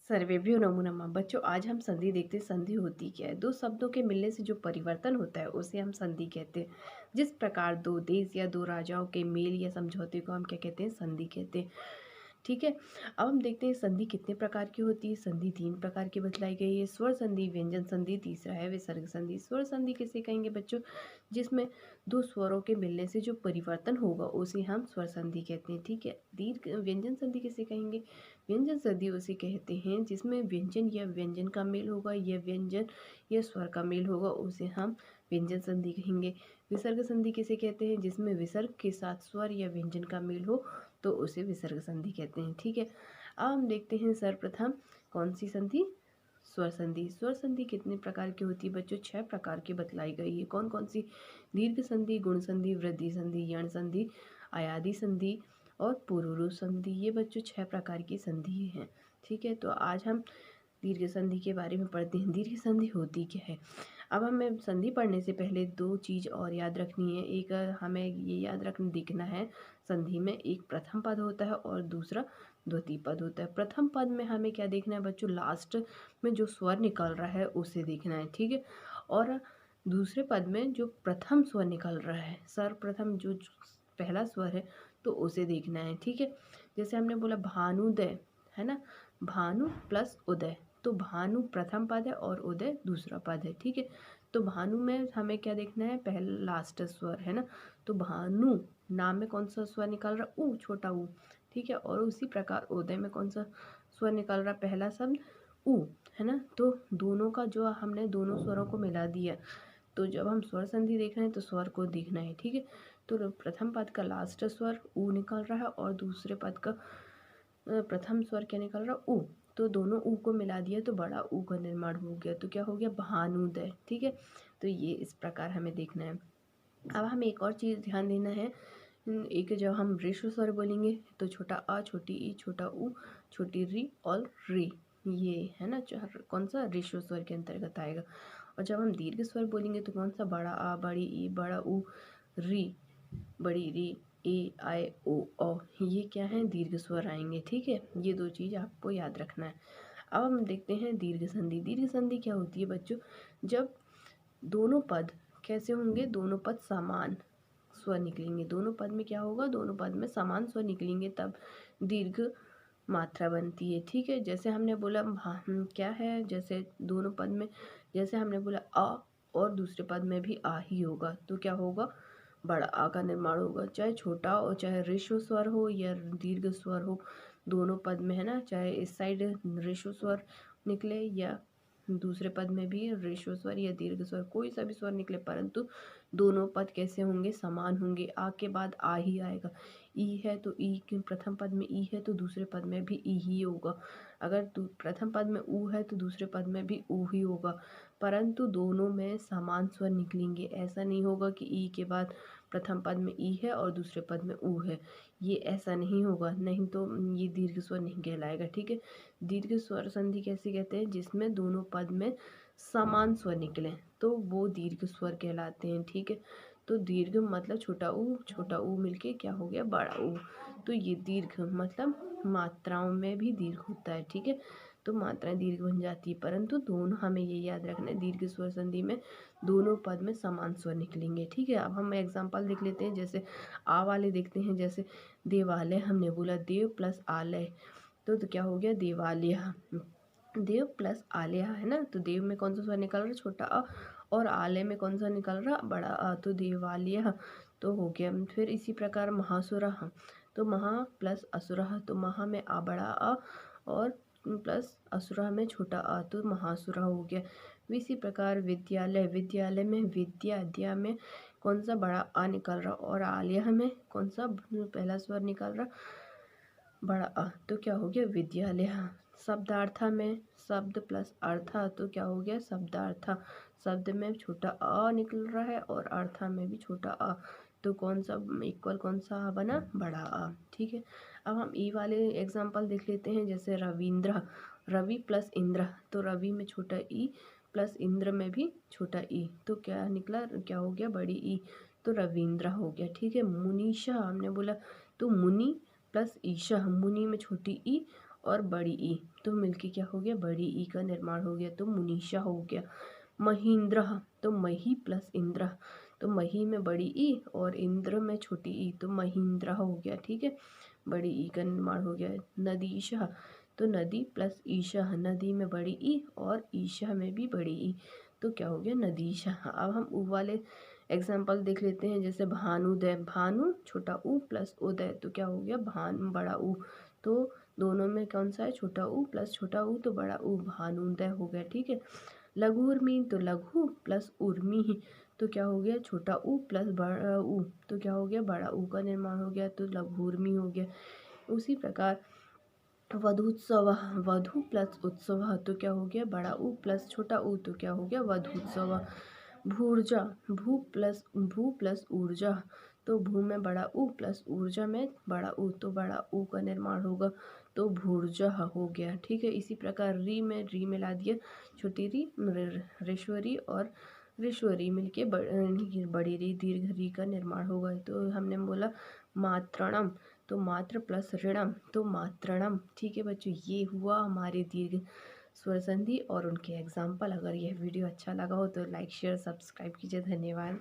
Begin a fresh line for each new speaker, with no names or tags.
सर्वेभ्यो नमो नमः। बच्चों, आज हम संधि देखते हैं। संधि होती क्या है? दो शब्दों के मिलने से जो परिवर्तन होता है उसे हम संधि कहते हैं। जिस प्रकार दो देश या दो राजाओं के मेल या समझौते को हम क्या कहते हैं? संधि कहते हैं। ठीक है। अब हम देखते हैं संधि कितने प्रकार की होती है। संधि 3 प्रकार की बतलाई गई है। स्वर संधि, व्यंजन संधि, तीसरा है विसर्ग संधि। स्वर संधि किसे कहेंगे बच्चों? जिसमें दो स्वरों के मिलने से जो परिवर्तन होगा उसे हम स्वर संधि कहते हैं। ठीक है। दीर्घ व्यंजन संधि किसे कहेंगे? व्यंजन संधि उसे कहते हैं जिसमें व्यंजन या व्यंजन का मेल होगा या व्यंजन या स्वर का मेल होगा, उसे हम व्यंजन संधि कहेंगे। विसर्ग संधि किसे कहते हैं? जिसमें विसर्ग के साथ स्वर या व्यंजन का मेल हो तो उसे विसर्ग संधि कहते हैं। ठीक है। अब हम देखते हैं सर्वप्रथम कौन सी संधि? स्वर संधि। स्वर संधि कितने प्रकार की होती है बच्चों? 6 प्रकार की बतलाई गई है। कौन कौन सी? दीर्घ संधि, गुण संधि, वृद्धि संधि, यण संधि, अयादि संधि और पुरूरु संधि। ये बच्चों 6 प्रकार की संधि हैं। ठीक है। तो आज हम दीर्घ संधि के बारे में पढ़ते हैं। दीर्घ संधि होती क्या है? अब हमें संधि पढ़ने से पहले दो चीज़ और याद रखनी है। एक हमें ये याद रखना दिखना है, संधि में एक प्रथम पद होता है और दूसरा द्वितीय पद होता है। प्रथम पद में हमें क्या देखना है बच्चों? लास्ट में जो स्वर निकल रहा है उसे देखना है। ठीक है। और दूसरे पद में जो प्रथम स्वर निकल रहा है, सर्वप्रथम जो पहला स्वर है तो उसे देखना है। ठीक है। जैसे हमने बोला भानुदय, है ना? भानु प्लस उदय, तो भानु प्रथम पद है और उदय दूसरा पद है। ठीक है। तो भानु में हमें क्या देखना है? पहला लास्ट स्वर, है ना? तो भानु नाम में कौन सा स्वर निकल रहा? ऊ, छोटा ऊ। ठीक है। और उसी प्रकार उदय में कौन सा स्वर निकल रहा? पहला शब्द ऊ, है ना? तो दोनों का जो हमने दोनों स्वरों को मिला दिया, तो जब हम स्वर संधि देख रहे हैं तो स्वर को देखना है। ठीक है। तो प्रथम पद का लास्ट स्वर ऊ निकल रहा है और दूसरे पद का प्रथम स्वर क्या निकल रहा? ऊ। तो दोनों ऊ को मिला दिया तो बड़ा ऊ का निर्माण हो गया, तो क्या हो गया? भानुदय। ठीक है। तो ये इस प्रकार हमें देखना है। अब हमें एक और चीज़ ध्यान देना है। एक जब हम ऋस्व स्वर बोलेंगे तो छोटा अ, छोटी ई, छोटा ऊ, छोटी री और री, ये है ना कौन सा? ऋस्व स्वर के अंतर्गत आएगा। और जब हम दीर्घ स्वर बोलेंगे तो कौन सा? बड़ा आ, बड़ी ई, बड़ा ऊ, री, बड़ी री, ए, आए, ओ, औ, ये क्या है? दीर्घ स्वर आएंगे। ठीक है। ये दो चीज़ आपको याद रखना है। अब हम देखते हैं दीर्घ संधि। दीर्घ संधि क्या होती है बच्चों? जब दोनों पद कैसे होंगे? दोनों पद समान स्वर निकलेंगे। दोनों पद में क्या होगा? दोनों पद में समान स्वर निकलेंगे तब दीर्घ मात्रा बनती है। ठीक है। जैसे हमने बोला क्या है? जैसे दोनों पद में, जैसे हमने बोला अ और दूसरे पद में भी आ ही होगा, तो क्या होगा? बड़ा आ का निर्माण होगा। चाहे छोटा और चाहे ऋस्व स्वर हो या दीर्घ स्वर हो, दोनों पद में, है ना? चाहे इस साइड ऋस्व स्वर निकले या दूसरे पद में भी ऋस्व स्वर या दीर्घ स्वर, कोई सा भी स्वर निकले, परंतु दोनों पद कैसे होंगे? समान होंगे। आ के बाद आ ही आएगा। ई है तो ई के प्रथम पद में ई है तो दूसरे पद में भी ई ही होगा। अगर प्रथम पद में ऊ है तो दूसरे पद में भी ऊ ही होगा, परंतु दोनों में समान स्वर निकलेंगे। ऐसा नहीं होगा कि ई के बाद प्रथम पद में ई है और दूसरे पद में ऊ है, ये ऐसा नहीं होगा, नहीं तो ये दीर्घ स्वर नहीं कहलाएगा। ठीक है। दीर्घ स्वर संधि कैसे कहते हैं? जिसमें दोनों पद में समान स्वर निकले तो वो दीर्घ स्वर कहलाते हैं। ठीक है। तो दीर्घ मतलब छोटा ऊ मिलके क्या हो गया? बड़ा ऊ। तो ये दीर्घ मतलब मात्राओं में भी दीर्घ होता है। ठीक है। तो मात्राएं दीर्घ बन जाती है, परंतु दोनों हमें ये याद रखना है, दीर्घ स्वर संधि में दोनों पद में समान स्वर निकलेंगे। ठीक है। अब हम एग्जाम्पल देख लेते हैं। जैसे आ वाले देखते हैं। जैसे देवालय, हमने बोला देव प्लस आलय, तो क्या हो गया? देवालय। देव प्लस आलय, है ना? तो देव में कौन सा स्वर निकल रहा है? छोटा अ। और आलय में कौन सा निकल रहा? बड़ा अ। तो देवालय तो हो गया। फिर इसी प्रकार महासुरः, तो महा प्लस असुरः, तो महा में आ बड़ा अ और प्लस असुरः में छोटा अ, तो महासुरः हो गया। इसी प्रकार विद्यालय, विद्यालय में विद्या, अद्या में कौन सा? बड़ा आ निकल रहा और आलय में कौन सा पहला स्वर निकल रहा? बड़ा अ, तो क्या हो गया? विद्यालय। शब्दार्थ में शब्द प्लस अर्थ, तो क्या हो गया? शब्दार्थ। शब्द में छोटा अ निकल रहा है और अर्थ में भी छोटा अ, तो कौन सा इक्वल कौन सा बना? बड़ा अ। ठीक है। अब हम ई वाले एग्जाम्पल देख लेते हैं। जैसे रविंद्र, रवि प्लस इंद्र, तो रवि में छोटा ई प्लस इंद्र में भी छोटा ई, तो क्या निकला? क्या हो गया? बड़ी ई, तो रविंद्र हो गया। ठीक है। मुनीषा, हमने बोला तो मुनि प्लस ईशा, मुनि में छोटी ई और बड़ी ई, तो मिलके क्या हो गया, बड़ी ई का निर्माण हो गया। तो मुनीषा हो गया। महींद्र, तो मही प्लस इंद्र, तो मही में बड़ी ई और इंद्र में छोटी ई, तो महींद्र हो गया। ठीक है, बड़ी ई का निर्माण हो गया। नदीशा, तो नदी प्लस ईशा, नदी में बड़ी ई और ईशा में भी बड़ी ई, तो क्या हो गया, नदीशा। अब हम ऊ वाले एग्जाम्पल देख लेते हैं, जैसे भानुदय, भानु छोटा ऊ प्लस उदय, तो क्या हो गया, भान बड़ा ऊ, तो दोनों में कौन सा है, छोटा ऊ प्लस छोटा ऊ, तो बड़ा ऊ, भानुदय हो गया। ठीक है, लघु उर्मी, तो लघु प्लस उर्मी, तो क्या हो गया, छोटा ऊ प्लस बड़ा ऊ, तो क्या हो गया, बड़ा ऊ का निर्माण हो गया, तो लघु उर्मी हो गया। उसी प्रकार वधूत्सव, वधु प्लस उत्सव, तो क्या हो गया, बड़ा ऊ प्लस छोटा ऊ, तो क्या हो गया, वधूत्सव। भूर्जा, भू प्लस ऊर्जा, तो भू में बड़ा ऊ प्लस ऊर्जा में बड़ा ऊ, तो बड़ा ऊ का निर्माण होगा, तो भूर्जा हो गया। ठीक है, इसी प्रकार री में ला दिया छोटी री, रेश्वरी और ऋश्वरी मिलके बड़ी री, दीर्घ री का निर्माण होगा। तो हमने बोला मात्रणम, तो मात्र प्लस ऋणम, तो मात्रणम। ठीक है बच्चों, ये हुआ हमारे दीर्घ स्वर संधि और उनके एग्जाम्पल। अगर यह वीडियो अच्छा लगा हो तो लाइक शेयर सब्सक्राइब कीजिए। धन्यवाद।